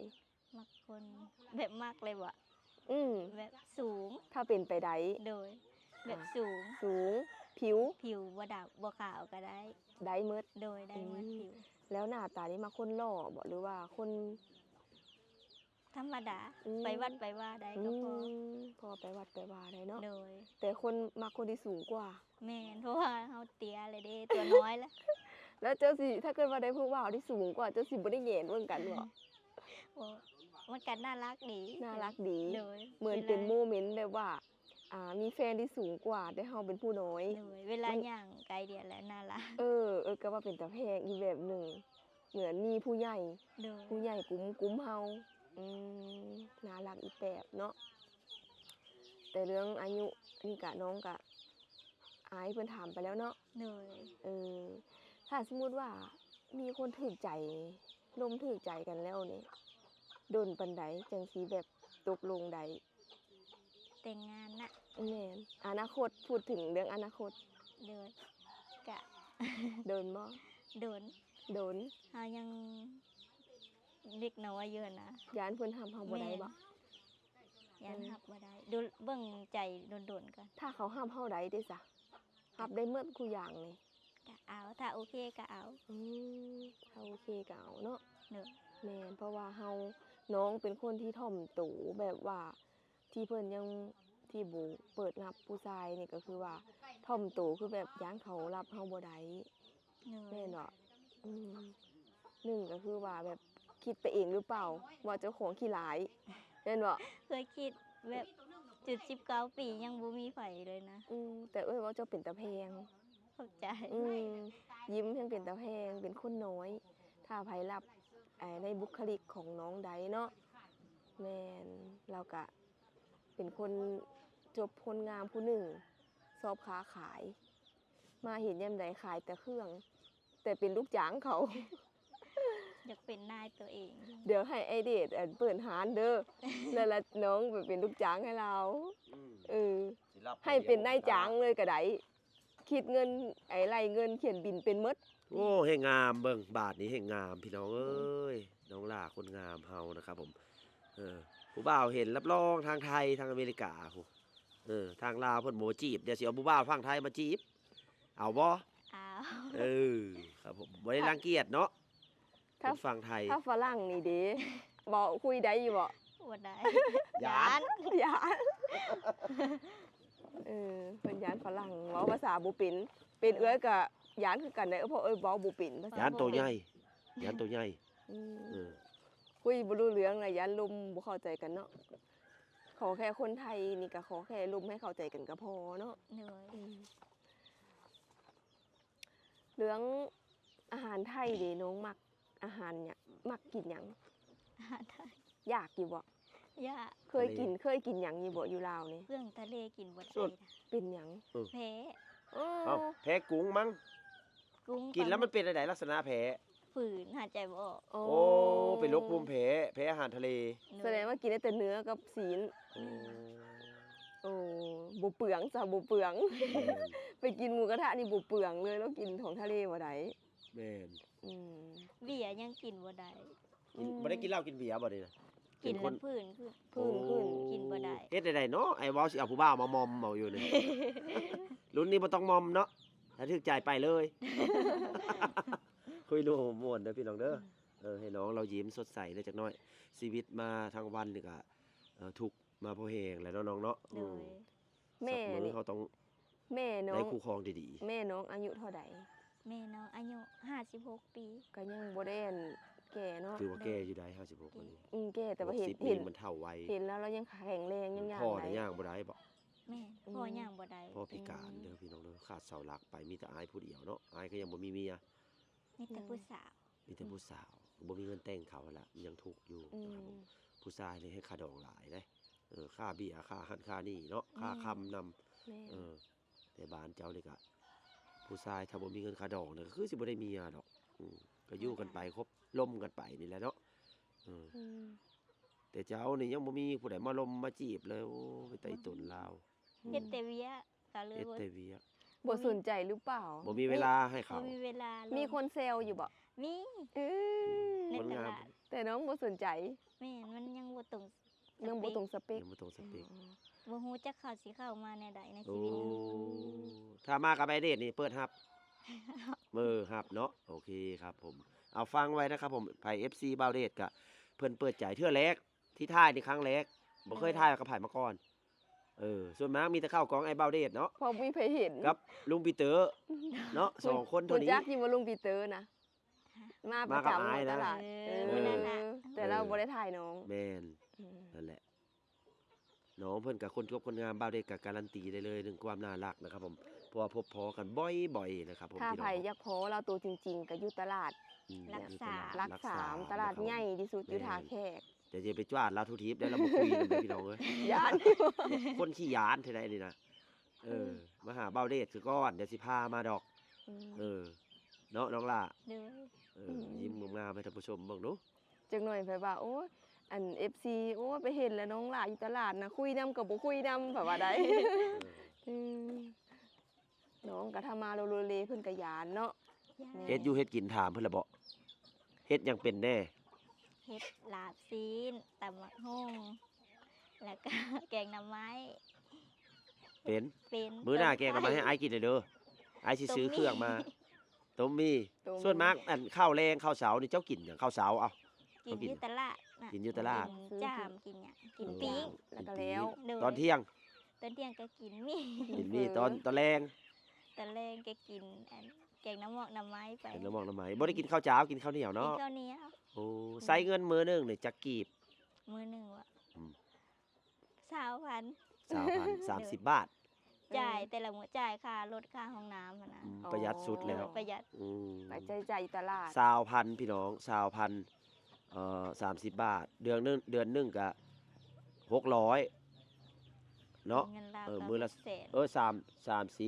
S1: มักคนแบบมากเลยว่ะ
S3: อืม
S1: แบบสูง
S3: ถ้าเป็นไปได้
S1: โดย แบบสูง
S3: สูง ผิว
S1: ผิวบ่ดำบ่ขาวก็ได้
S3: ได้เมด
S1: โดยได้หมด
S3: อืม
S1: ผิว
S3: แล้วหน้าตานี่มาคนหล่อบ่หรือว่าคน
S1: ธรรมดา
S3: อืม
S1: ไปวัดไปว่าได้ก็พอ
S3: พอไปวัดไปว่าได้เนาะ
S1: โดย
S3: แต่คนมาคนที่สูงกว่า
S1: แม่นเพราะว่าเฮาเตี้ยเลยเด้ตัวน้อยแล้ว
S3: แล้วเจ้าสิถ้าเกิดว่าได้ผู้บ่าวที่สูงกว่าเจ้าสิบ่ได้แหยนเบิ่งกันบ่
S1: โอ้มันก็น่ารักดี
S3: น่ารักดี
S1: โดย
S3: เหมือนเป็นโมเมนต์แบบว่า มีแฟนที่สูงกว่าแต่เฮาเป็นผู้น้อย
S1: โดยเวลาย่างไกลเดียวแหละน่ารัก
S3: ก็ว่าเป็นตาแพงอีกแบบหนึ่ง เหมือนมีผู้ใหญ่
S1: โดย
S3: ผู้ใหญ่กุมเฮาน่ารักอีกแบบเนาะ แต่เรื่องอายุนี่กะน้องกะอายเพิ่นถามไปแล้วเนาะ
S1: โดย
S3: ถ้าสมมุติว่ามีคนถูกใจลมถูกใจกันแล้วนี่โดนปานใดจังสิแบบตกลงใด
S1: แต่งงานน่ะ
S3: แม่นอนาคตพูดถึงเรื่องอนาคต
S1: โดยกะ
S3: โดนบ่
S1: โดน
S3: โดน
S1: เฮายังเด็กน้อยอยู่นะ
S3: ย้านเพิ่นทำเฮาบ่ได้บ่
S1: ยันหับบ่ได้ดูเบิ่งใจโดนๆก่อน
S3: ถ้าเขาห้ามเฮาได้เด้ซะรับได้เมื่อกูอย่างนี่
S1: ก็เอาถ้าโอเคก็เอา
S3: ถ้าโอเคก็เอาเนาะ
S1: เนอะ
S3: แม่นเพราะว่าเฮาน้องเป็นคนที่ถ่อมตัวแบบว่าที่เพิ่นยังที่บ่เปิดรับผู้ชายนี่ก็คือว่าถ่อมตัวคือแบบย้านเขารับเฮาบ่ได้
S1: เนอะ
S3: แม่นบ่หนึ่งก็คือว่าแบบคิดไปเองหรือเปล่า ว่าเจ้าของขี้หลายแม่นบ่
S1: เคยคิดแบบจุด19 ปียังบ่มีไผเลยนะ
S3: แต่ว่าเจ้าเป็นตาแพง
S1: เข้าใจ
S3: ยิ้มยังเป็นตาแพงเป็นคนน้อย ถ้าไผรับในบุคลิกของน้องใดเนาะแม่นเราก็เป็นคนจบคนงามผู้หนึ่งสอบค้าขาย มาเห็นยามใดขายแต่เครื่อง แต่เป็นลูกจ้างเขา
S1: อยากเป็นนายตัวเอง
S3: เดี๋ยวให้ไอเดทเปิดร้านเด้อ แล้วละน้องไปเป็นลูกจ้างให้เรา
S2: สิรับ
S3: ให้เป็นนายจ้างเลยก็ได้คิดเงินไล่เงินเขียนบินเป็นหมด
S2: โอ้เฮงงามเบิ่งบาทนี้เฮงงามพี่น้องเอ้ยน้องหล่าคนงามเฮานะครับผมผู้บ่าวเห็นรับรองทางไทยทางอเมริกาผู้ทางลาวเพิ่นโมจีบเดี๋ยวสิเอาผู้บ่าวฝั่งไทยมาจีบเอาบ่
S1: เอา
S2: ครับผมบ่ได้รังเกียจเนาะ
S3: ถ้า
S2: เป็นฝั่งไทย
S3: ถ้าฝรั่งนี่เด้บอกคุยได้อยู่บ่
S1: บ่ได้
S2: ย้าน
S3: ยานเพิ่นยานฝรั่งเว้าภาษาบ่เป็นเอื้อยก็ยานคือกันได้เพราะเว้าบ่เป็นภาษา
S2: ย้านตัวใหญ่ย้านตัวใหญ่
S3: อืม
S2: เออ
S3: คุยบ่รู้เรื่องเลยยานลมบ่เข้าใจกันเนาะ ขอแค่คนไทยนี่ก็ขอแค่ร่วมให้เข้าใจกันก็พอเนาะ
S1: โดย
S3: เรื่องอาหารไทยเด้น้องมักอาหารเนี่ยมักกินหยัง
S1: อาหารไทย
S3: อยากอยู่บ่
S1: ย่า
S3: เคยกินหยังอยู่บ่อยู่ลาวนี่
S1: เครื่องทะเลกินบ่ได้
S2: สุด
S1: นะ
S3: เป็นหยัง
S1: แพ้
S3: อ้อ
S2: เอ้าแพ้กุ้งมั้ง
S1: กุ้ง
S2: กินแล้วมันเป็นอะไรลักษณะแพ้
S1: ฝืนหายใจบ่ออก
S3: โอ้
S2: โอ้เป็นโรคภูมิแพ้แพ้อาหารทะเล
S3: แสดงว่ากินได้แต่เนื้อกับศีล
S2: โอ้
S3: โอ้บ่เปลืองจ้ะบ่เปลือง
S2: แม่น
S3: ไปกินหมูกระทะนี่บ่เปลืองเลยแล้วกินของทะเลบ่ได้
S2: แม่น
S3: อืม
S1: เบียร์ยังกินบ่ได้
S2: กินบ่ได้กินเหล้ากินเบียร์บ่นี่นะ
S1: กิน
S2: เป็
S1: แล้ว
S2: น
S1: ผื่นขึ้น
S3: พื้นขึ้น
S1: กินบ่ได้
S2: เฮ็ดได้เนาะไอ้เว้าสิเอาผู้บ่าวมามอมเอาอยู่นี่ รุ่นนี้บ่ต้องมอมเนาะถ้าถึกใจไปเลย คุยโนม่วนเด้อพี่น้องเด้อให้น้องเรายิ้มสดใสได้จักหน่อยชีวิตมาทั้งวันนี่ก็ทุกข์มาพอแหงแหล้วเนาะน้องเนาะ
S1: โดย
S3: แม่
S2: สักมื้
S3: นี่
S2: อเขาต้อง
S3: แม่น้อ
S2: ได้
S3: ง
S2: คู่ครองดี
S3: แม่น้องอายุเท่าใด
S1: แม่น้องอายุ56 ปี
S3: ก็ยังบ่ได้อันแก่เนาะ
S2: ๆถือว่าแก่อยู่ได้56วันนี้
S3: แก่แต่ว่าเห็น
S2: 60
S3: เห็น
S2: มันเท่าวัย
S3: เห็นแล้วเรายังแข็งแรงยังย่าง
S2: พ่อ
S3: ได้
S2: น่ะย่างบ่ได้บ่
S1: แม่พ่อย่างบ่ได้
S2: พ่อพิการเด้อพี่น้องเด้อขาดเสาหลักไปมีแต่อายผู้เดียวเนาะอายก็ยังบ่มีเมีย
S1: มีแต่ผู้สาว
S2: มีแต่ผู้สาวบ่มีเงินแต่งเขาหั่นล่ะยังทุกข์อยู่
S3: อื
S2: นะครับ
S3: ม
S2: ผมผู้ชายนี่ให้ค่าดองหลายเด้ค่าเบี้ยค่าหันค่านี่เนาะค่าคำนำ
S3: แม่
S2: แต่บ้านเจ้านี่ก็ผู้ชายถ้าบ่มีเงินค่าดองเนี่ยก็คือสิบ่ได้เมียดอกก็อยู่กันไปคบล่มกันไปนี่แหละเนาะเออ
S3: อืม
S2: แต่เจ้านี่ยังบ่มีผู้ใดมาลมมาจีบเลยโอ้ไปไต่ตนลาว
S1: เฮ็ดแต่เวียก็เลย
S2: เฮ็ด
S1: บ่
S2: แต่เวียก
S3: บ่สนใจหรือเปล่า
S2: บ่มีเวลาให้
S1: บ่
S2: เขา
S1: มีเวลาลง
S3: มีคนเซลอยู่บ่
S1: มี
S3: เออ
S1: ใน
S2: คน
S1: ต
S2: งาม
S1: ลาด
S3: แต่น้องบ่สนใจ
S1: แม่นมันยังบ่ตรง
S3: ยังบ่ตรงสเปค
S2: ยังบ่ตรงสเปค
S1: บ่ฮู้จักเข้าสิเข้ามาในใดใน
S2: โอ้
S1: ชีวิตนี้
S2: ถ้ามากับไอเดทนี่เปิดรับรับเนาะโอเคครับผมเอาฟังไว้นะครับผมไผ FC บาวเดทก็เพิ่นเปิดใจเทื่อแรกที่ท่ายนี่ครั้งแรกบ่เคยท่ายกับไผมาก่อนส่วนมากมีแต่เข้ากองไอ้บาวเดทเนาะ
S3: พอมีใครเห็น
S2: กับลุงปีเตอร์เนาะสองคนเท่านี้
S3: จักอยู่ว่าลุงปีเตอร์นะ มาประ
S2: มากับ
S3: จำ
S2: อ้าย
S3: ใน
S2: นะ
S3: ตลาด
S1: มื้อนั้นน่ะ
S3: แต่เราบ่ได้ถ่ายน้อง
S2: แม่น
S3: อืม
S2: นั่นแหละน้องเพิ่นกับคนคบคนงามบาวเดทก็การันตีได้เลยถึงความน่ารักนะครับผมเพราะว่าพบพอกันบ่อยๆนะครับผม
S3: ถ้า
S2: พี่น้
S3: ไผ
S2: อง
S3: อยากพอเราตัวจริงๆก็อยู่ตลาด
S2: อืม
S1: รักษา
S3: รักสามตลาดใหญ่ที่สุดอยู่ท่าแขก
S2: แต่จะไปจวาดลาวทุทิพย์ได้เรามาคุยกันเลยพี่น้องเอ้ย
S3: ย่าน
S2: คนขี้ยานเท่าใดนี่นะมาหาบาวเดทคือก้อนเดี๋ยวสิพามาดอกเนาะน้องล่ะ
S1: เด้อ
S2: ยิ้มงามๆให้ท่านผู้ชมเบิ่งดู
S3: จังหน่อยไปว่าโอ้ยอัน FC โอ้ยไปเห็นแล้วน้องหลาอยู่ตลาดนะคุยนํกับบ่คุยนํแบบว่าได้ อืมน้องก็ทำมาโลโลเลเพิ่นก็ยานเนาะ
S1: ย่า
S3: แม่
S2: เฮ็ดอยู่เฮ็ดกินถามเพิ่นละบ่เฮ็ดหยังเป็นแน่
S1: เฮ็ดลาบซีนตำบักหุ่งแล้วก็ แกงหน่อไม้
S2: เป็น
S1: เป็น
S2: มื้อหน้าแกงเอามาให้อ้ายกินหน่อยเด้ออ้ายสิซื้อเครื่องมาต้มมีส่วนมากอันข้าวแรงข้าวเสานี่เจ้ากินหยังข้าวเสาเอ้า
S1: กินอยู่ตลาดน่ะ
S2: กินอยู่ตลาด
S1: กินจ้ามกินหยังกินปิ้ง
S3: แล้วก็แล้ว
S1: โดย
S2: ตอนเที่ยง
S1: ตอนเที่ยงก็กินมี
S2: กินมีตอนแรง
S1: ตอนแรกก็กินอันแกงน้ำหมอกน้ำไม้ไป
S2: เป็นน้ำมองน้ำไหมบ่ได้กินข้าวเจ้ากินข้าวเหนียว
S1: กิน
S2: เนาะ
S1: ข้าวเหนียว
S2: โอ้ใส่เงินมื้อหนึงนี่จักกีบ
S1: มื้อหนึงวะ
S2: อืม
S1: 20,000
S2: 3,000 30 บาท
S1: จ่ายแต่ละมื้อจ่ายค่ารถค่าห้องน้ำหั้นนะ
S2: ประหยัดสุดแล้ว
S1: ประหยัด
S2: อืม
S3: ไปใจอยู่ตลาด
S2: 20,000พี่น้อง20,00030 บาท เดือนหนึงก็600เนาะ
S1: เงินลาว
S2: มื้อละ
S1: แสน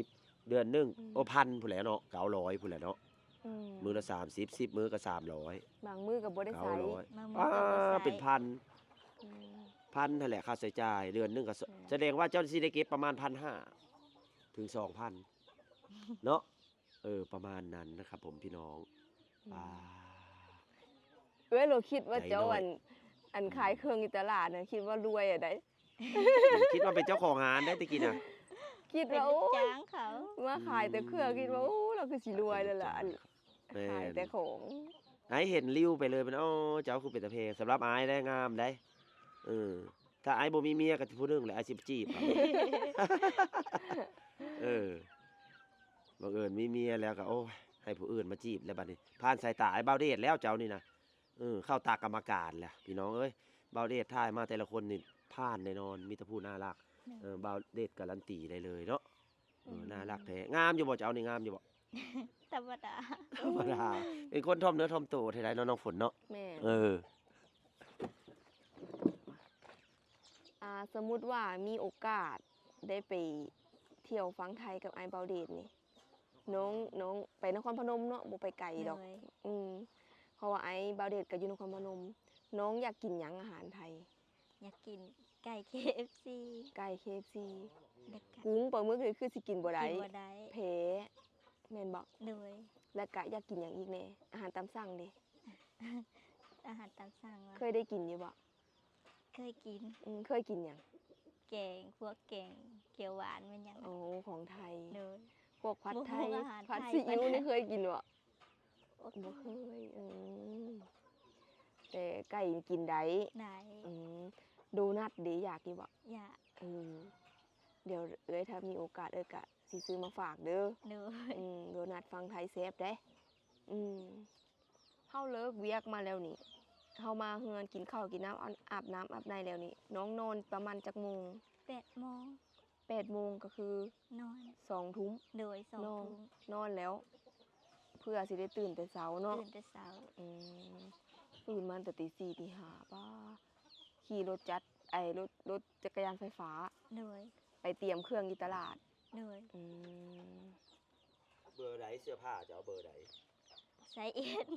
S2: 30 เดือนหนึงโอ้พันพุ่นแหละเนาะ900พุ่นแหละเนาะ
S3: อืม
S2: มื้อละ30 10มื้อก็300
S3: บางมือก็บ่ได้ใส่
S2: 900
S1: มา
S2: อ่า
S1: มื้อ
S2: เป็นพัน
S3: อืม
S2: พันนั่นแหละค่าใช้จ่ายเดือนหนึงก็
S3: อืม
S2: แสดงว่าเจ้าสิได้เก็บประมาณ 1,500 ถึง 2,000 เนาะประมาณนั้นนะครับผมพี่น้องอ่า
S3: เราคิดว่า
S2: ใจ
S3: เจ้า
S2: น้อย
S3: อันขายเครื่องอยู่ตลาดน่ะคิดว่ารวยอ่ะได้
S2: คิดว่าเป็นเจ้าของร้านได้ตะกี้น่ะ
S3: คิด
S1: เป็น
S3: ว่า
S1: ลู
S3: โอ้
S1: ก
S3: ย
S1: จ้างเขา
S3: มาขายแต่เครื่องคิดว่าโอ้เราคือสิรวยแล้วล่ะอัน
S2: แม่
S3: ขาย
S2: น
S3: แต่ของ
S2: ไอ้เห็นริ้วไปเลยเป็นเจ้าคือเป็นตะเพสำหรับไอ้ายได้งามได้ถ้าไอ้ายบ่มีเมียก็ผู้หนึงแหละไอ้ายสิไปจีบเอา บังเอิญมีเมียแล้วก็โอ้ยให้ผู้อื่นมาจีบแล้วบัดนี้ผ่านสายตาไอ้เบาเดชแล้วเจ้านี่นะเข้าตากรรมการแหละพี่น้องเอ้ยเบาเดชทายมาแต่ละคนนี่ผ ผ่านแน่นอนมีแต่ผู้น่ารักบ่าวเดชการันตีได้เลยเนาะน่ารักแท้งามอยู่บ่เจ้านี่งามอยู่บ่
S1: ธรรมดา
S2: ธรรมดาเป็นคนถ่อมเนื้อถ่อมตัวแท้ๆเนาะน้องฝนเนาะ
S3: แม่น
S2: เออ
S3: สมมุติว่ามีโอกาสได้ไปเที่ยวฟังไทยกับไอ้เบาเดชนี่น้องไปนครพนมเนาะบ่ไปไกลดอก
S1: เลย
S3: เพราะว่าไอ้เบาเดชก็อยู่นครพนม น้องอยากกินหยังอาหารไทย
S1: อยากกินไก่ KFC
S3: ไก่ KFC
S1: แล้วก็
S3: กุ้งปลาหมึกนี่คือสิกินบ่ได้
S1: กินบ่ได้
S3: เพแม่นบ่
S1: เลย
S3: แล้วก็อยากกินหยังอีกแน่อาหารตามสั่งเด้
S1: อาหารตามสั่งว่า
S3: เคยได้กินอยู่บ่
S1: เคยกิน
S3: เคยกินหยัง
S1: แกงพวกแกงเขียวหวานมันหยัง
S3: โอ้ของไทย
S1: เลย
S3: พวกผัดไทย
S1: พวกอาหาร
S3: ผัด
S1: ไทย
S3: ซีอิ๊ว
S1: มัน
S3: นี่เคยกินบ่
S1: โอ้
S3: บ่เคยแต่ไก่กินได้
S1: ไหน
S3: โดนัทเดอยากอยู่บ่
S1: อยาก
S3: เดี๋ยวถ้ามีโอกาสกะสิซื้อมาฝากเด้อ
S1: เลย
S3: โดนัทฟังไทยแซ่บเด้เฮาเลิกเวียกมาแล้วนี่เฮามาเฮือนกินข้าวกินน้ำอาบน้ำอาบในแล้วนี่น้องนอนประมาณจักโมง
S1: 8 โมง
S3: 8 โมงก็คือน
S1: อน
S3: 2 ทุ่ม
S1: โดย2
S3: นอน
S1: ทุ่ม
S3: นอนแล้ว เพื่อสิได้ตื่นแต่เช้าเนาะ
S1: ตื่นแต่เช้า
S3: ตื่นมาแต่ตี4ตี5ป้าขี่รถจัดรถจักรยานไฟฟ้า
S1: เลย
S3: ไปเตรียมเครื่องอยู่ตลาด
S1: เลย
S2: เบอร์ไหนเสื้อผ้าจะเอาเบอร์ไหน
S1: ไซส์เอส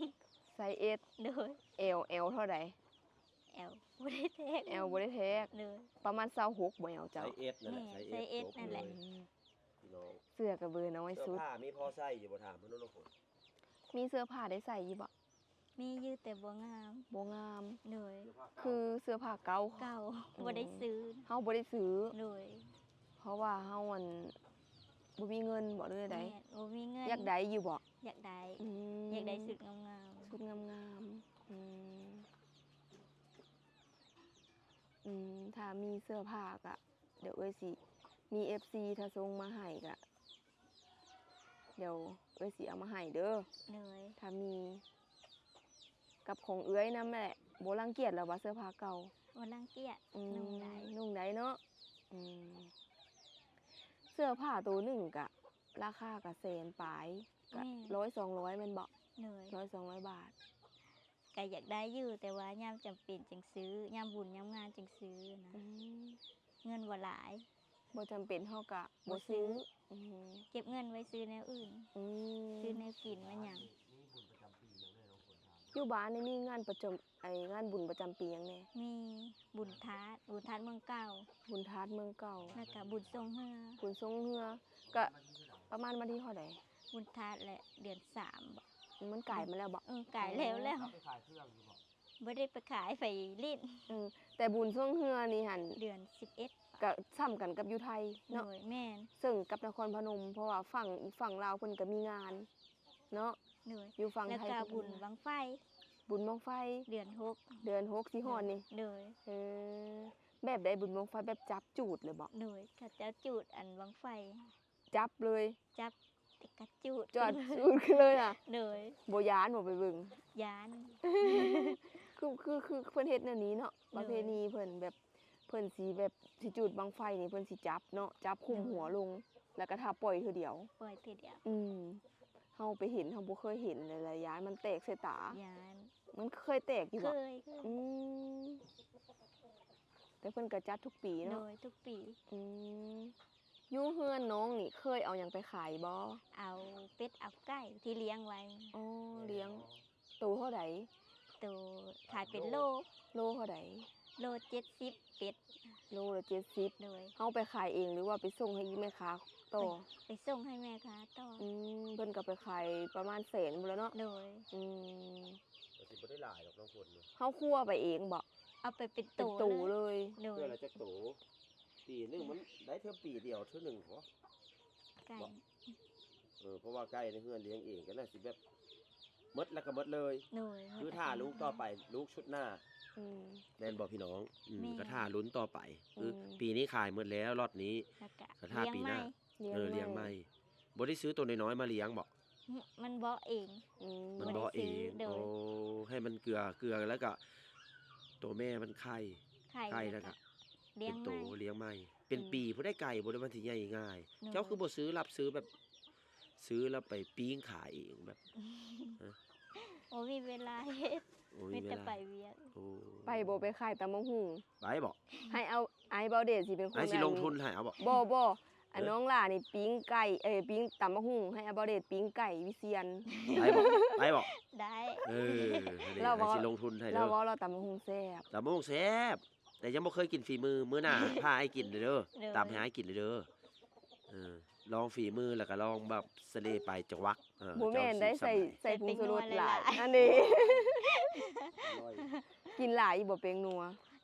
S3: ไซส์ S
S1: เลย
S3: L เท่าใด
S1: แอลบ่ได้แทก
S3: L บ่ได้แท้
S1: เลย
S3: ประมาณ26บ่L
S2: ไซ
S3: เจ้า
S2: ส์เอสนั่นแหละ
S1: แม่
S2: ไซส์เอส
S1: ไซส์ S นั่นแหละ
S2: พี่น้อง
S3: เสื้อกับเบอร์น้อย
S2: เสื้อ
S3: สุด
S2: ผ้ามีพอใส่อยู่บ่ถามเพิ่นน้องฝน
S3: มีเสื้อผ้าได้ใส่อยู่บ่
S1: มีอยู่แต่บ่งาม
S3: บ่งาม
S1: เลย
S3: คือเสื้อผ้าเก่า
S1: เก่าบ่ได้ซื้อ
S3: เฮาบ่ได้ซื้อ
S1: เลย
S3: เพราะว่าเฮาบ่มีเงินบ่เลยใด
S1: แม่บ่มีเงิน
S3: อยากได้อยู่บ่
S1: อยากได้
S3: ม
S1: อยากได้สุดงาม
S3: ชุดงามถ้ามีเสื้อผ้าก็เดี๋ยวสิมี FC ถ้าส่งมาให้ก็เดี๋ยวสิเอามาให้เด้อ
S1: ๆเลย
S3: ถ้ามีกับของเอื้อยนำแหละบ่รังเกียจแล้วว่าเสื้อผ้าเก่า
S1: บ่รังเกียจนุ่งได้
S3: นุ่งได้เนาะเสื้อผ้าตัวหนึ่งกะราคากะแสนปลายกะ100-200แม่นบ่
S1: เลย
S3: 100-200 บาท
S1: ก็อยากได้อยู่แต่ว่ายามจำเป็นจึงซื้อยามบุญยามงานจึงซื้อนะเงินบ่หลาย
S3: บ่จำเป็นเฮากะ
S1: บ่
S3: บ่
S1: ซื้
S3: ซื้
S1: อ
S3: อ
S1: เก็บเงินไว้ซื้อแนวอื่น ซื้อแนวกินมาหยัง
S3: อยู่บ้านนี่มีงานประจำงานบุญประจำปีหยังแน่
S1: มีบุญทาสเมืองเก่า
S3: บุญทาสเมืองเก่า
S1: แล้วก็บุญทรงเฮือ
S3: บุญทรงเฮือก็ประมาณวันที่เท่าใด
S1: บุญทาสและเดือน3บ่
S3: มันไก่มาแล้วบ่
S1: กายแล้วแล้ว
S2: ไปขายเครื่องอยู่บ่
S1: บ่ได้ไปขายไปลิ้น
S3: แต่บุญทรงเฮือนี่หั่น
S1: เดือน11
S3: ก็ซ้ำกันกับอยู่ไทย
S1: โด
S3: เนาะ
S1: ยแม่น
S3: ซึ่งกับนครพนมเพราะว่าฝั่งลาวเพิ่นก็มีงานเนาะ
S1: โดย
S3: อยู่ฝั่ง
S1: แล้ว
S3: ไทย
S1: ก็
S3: เพิ่น
S1: บุญบังไฟ
S3: บุญบังไฟ
S1: เดือน
S3: เดือน6สิฮอดนี่
S1: โดย
S3: แบบใดบุญบังไฟแบบจับจูดเลยบ่
S1: โดยเขาเจ้าจูดอันบังไฟ
S3: จับเลย
S1: จับติกระจูด
S3: จอดจูดขึ้นเลยอ่ะ
S1: โดย
S3: บ่ย้านบ่ไปเบิ่ง
S1: ยาน
S3: คือเพิ่นเฮ็ดแนวนี้เนาะ
S1: โดย
S3: ประเพณีเพิ่นแบบเพิ่นสิแบบสิจุดบังไฟนี่เพิ่นสิจับเนาะจับคุม
S1: โดย
S3: หัวลง แล้วก็ถ้าปล่อยเทื่อเดียว
S1: ปล่อยทีเดียว
S3: เฮาไปเห็นเฮาบ่เคยเห็นเลยละย้านมันแตกใส่ตา
S1: ยาน
S3: มันเคยแตกอยู่
S1: เค
S3: บ่
S1: ย
S3: อืมแต่เพิ่นก็จัดทุกปี
S1: โด
S3: เนาะ
S1: ยทุกปี
S3: อืมอยู่เฮือนน้องนี่เคยเอาหยังไปขายบ่
S1: เอาเป็ดเอาไก่ที่เลี้ยงไว้
S3: อ๋อเลี้ยงตัวเท่าใด
S1: ตัวขายเป็นโล
S3: โลเท่าใด
S1: โล70เป็ด
S3: โลละ70
S1: โดย
S3: เฮาไปขายเองหรือว่าไปส่งให้แม่ค้าต่อ
S1: ไปส่งให้แม่ค้าต่ออ
S3: เพิ่นก็ไปขายประมาณแสนพุ่นแหล้วเนาะ
S1: โดย
S2: แต่สิบ่ได้หลายดอกน้องฝนเนาะ
S3: เฮาคั่วไปเองบ่
S1: เอาไปเป็น
S3: เป็น
S1: โต
S3: ตู
S1: เลย
S3: เลย
S1: โด
S2: เพื่อย อะไรจักโตปีหนึงมันได้เท่าปีเดียวเท่านึงพอ
S1: ไก่
S2: เพราะว่าไก่ในเฮือนเลี้ยงเองก็น่าสิแบบหมดแล้วก็หมดเลย
S1: โดย
S2: คือถ้าลูกต่อไปลูกชุดหน้า
S3: อืม
S2: แม่นบอกพี่น้อง
S1: แม่
S2: ก็ท่าลุ้นต่อไปคือ
S3: ม
S2: ปีนี้ขายหมดแล้วรอดนี้
S1: แล้วก็
S2: ก็ท่าปีหน้า
S1: เลี้ยงไหม
S2: เลี้ยงไม่บ่ได้ซื้อตัวน้อยๆมาเลี้ยงบอก
S1: มันบ่เอง
S3: อืม
S2: มัน
S1: บ่
S2: บ่
S1: ได้
S2: เอ
S1: ซื้อง โดย
S2: โอ้ให้มันเกลือแล้วก็ตัวแม่มันไข่
S1: ไข่
S2: ไข่แล้วก็
S1: เลี้ย
S2: เป็
S1: ง
S2: น
S1: ไห
S2: โต
S1: ม
S2: เลี้ยงไม่เป็น
S1: อืม
S2: ปีผู้ได้ไก่บ่ได้มันสิใหญ่ง่าย
S1: โดย
S2: เจ้าคือบ่ซื้อรับซื้อแบบ ซื้อแล้วไปปิ้งขายเองแบบ
S1: โอ้มีเวลาเฮ็ด
S2: โอ้
S1: มี
S2: เว
S1: แต่
S2: ลา
S1: ไปเวียน
S2: โอ้
S3: ไปบ่ไปขายตำบักหุ่ง
S2: ไปบ่
S3: ให้เอาไอ้เบาเดชสิเป็นคน
S2: ไอ้สิลงทุนให้เอาบ่
S3: บ่อันน้องหล่านี่ปิ้งไก่ปิ้งตำบักหุ่งให้อาเบาเดชปิ้งไก่วิเชียน
S2: ไปบ่ไปบ่
S1: ได้
S2: เออนี่
S3: เรา
S2: ไอ้
S3: บ่
S2: สิลงทุนให้
S3: เรา
S2: เด้อ
S3: เว้าเราตำบักหุ่งแซ่บ
S2: ตำบักหุ่งแซ่บแต่ยังบ่เคยกินฝีมือมื้อหน้า พาไอ้กินเด้อตามให้ไอ้กินเด้อเออลองฝีมือแล้วก็ลองแบบสะเลไปจักวัก
S3: บ่แม่น
S2: เจ้า
S3: ได้
S2: สิ
S3: ใส่
S2: สำบาย
S3: ใส่ผงชูรสหลาย
S1: ใส่
S3: อัน
S1: เป็
S3: นี้
S1: นนัว
S3: กินหลายอีบ่เป็งนัว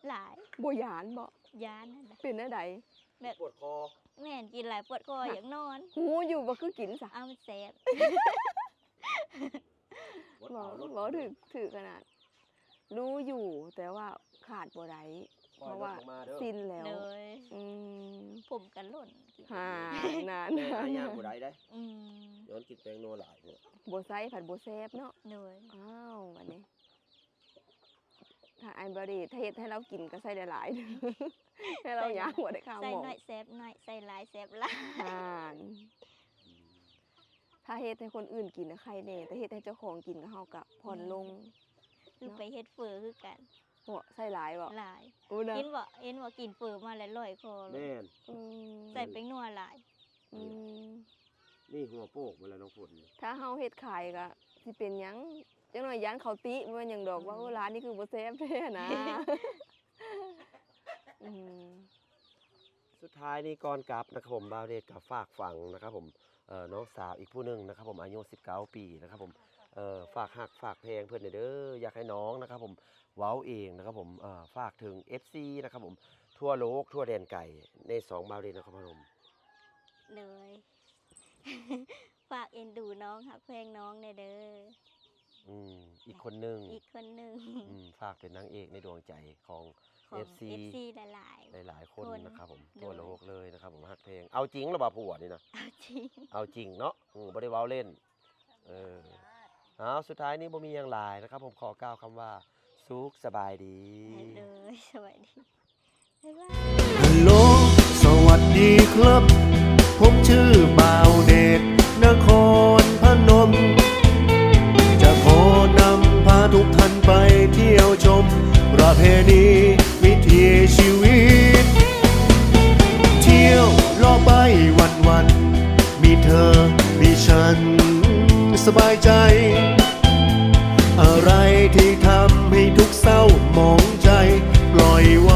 S1: หลาย
S3: บ่หยานบ่
S1: ยานนั่นน่ะ
S3: เป็นแนวใด
S2: ปวดคอ
S1: แม่นกินหลายปวดคออยากนอน
S3: หูอยู่บ่คือกินซะ
S1: เอามันแซ่บ
S2: ปวด
S3: บ่
S2: เอารถ
S3: บ่ถือขนาด รู้อยู่แต่ว่าขาดบ่ได้เพราะว่า
S2: ปล่อยรถลงมาเด้อ
S3: สิ้นแล้ว
S1: เลย
S3: อืม
S1: ผมกันหล่นกิน
S3: หานาน
S2: แม่หาย่างบ่ได้ได้
S1: อืม
S2: ย้อนกินแป้งนัวหลายเนี่ย
S3: บ่ใส่ผัดบ่แซ่บเนาะ
S1: เลย
S3: อ้าวบัดนี้ ถ้าไอ้บริถ้าเฮ็ดให้เรากินก็ใส่หลายๆ ให้เราย่างบ่ได้ข้าว
S1: ใส่
S3: หมอง
S1: น้อยแซ่บน้อยใส่หลายแซ่บหลาย
S3: อ่านถ้าเฮ็ดให้คนอื่นกินนะใครแน่แต่เฮ็ดให้เจ้าของกินก็เฮาก็ผ่อนลง
S1: คือไปเฮ็ดเฟอคือกัน
S3: บ่ใส่หลายบ่
S1: หลาย
S3: อู้นะ
S1: เห็นว่ากินเฟอมาแล้วลอยคอเลย
S2: แม่น
S3: อืม
S1: ใส่เป็นนัวหลาย
S3: อืม
S2: นี่หัวโปกเวลาน้องฝน
S3: ถ้าเฮาเฮ็ดขายก็สิเป็นหยังจังหน่อยย้านเขาติบ่แม่นหยังดอกว่าโอ้ร้านนี้คือบ่แซ่บแท้นะ อืม
S2: สุดท้ายนี่ก่อนกลับนะครับผมบาวเดชกับฝากฝังนะครับผมน้องสาวอีกผู้หนึงนะครับผมอายุ19 ปีนะครับผมฝากหักฝากเพลงเพื่อนหน่อยเด้ออยากให้น้องนะครับผมเว้าเองนะครับผมฝากถึง FC นะครับผมทั่วโลกทั่วแดนไก่ใน2บาวเดชนะครับผม
S1: เลย ฝากเอ็นดูน้องหักเพลงน้องในเด้อ
S2: อีกคนหนึง
S1: อีกคนหนึ่ง
S2: ฝากเป็นนางเอกในดวงใจของ
S1: ของ
S2: FC
S1: FC หลาย
S2: หลายๆคน
S1: คน
S2: นะครับผม
S1: โดย
S2: ทั่วโลกเลยนะครับผมฮักเพลงเอาจริงหรือเปล่าผัวนี่นะ
S1: ๆเอาจริง
S2: เอาจริงเนาะบ่ได้เว้าเล่นเอาสุดท้ายนี้บ่มีหยังหลายนะครับผมขอกล่าวคำว่าสุขสบายดี
S1: เลยสวัสดีบ๊ายบาย
S4: ฮัลโหลสวัสดีครับ ผมชื่อบ่าวเดชนครพนม จะขอนำพาทุกท่านไปเที่ยวชม ประเพณีวิถีชีวิต เที่ยวรอบไปวันๆมีเธอ มีฉันสบายใจ อะไรที่ทำให้ทุกข์เศร้าหมองใจ ปล่อยว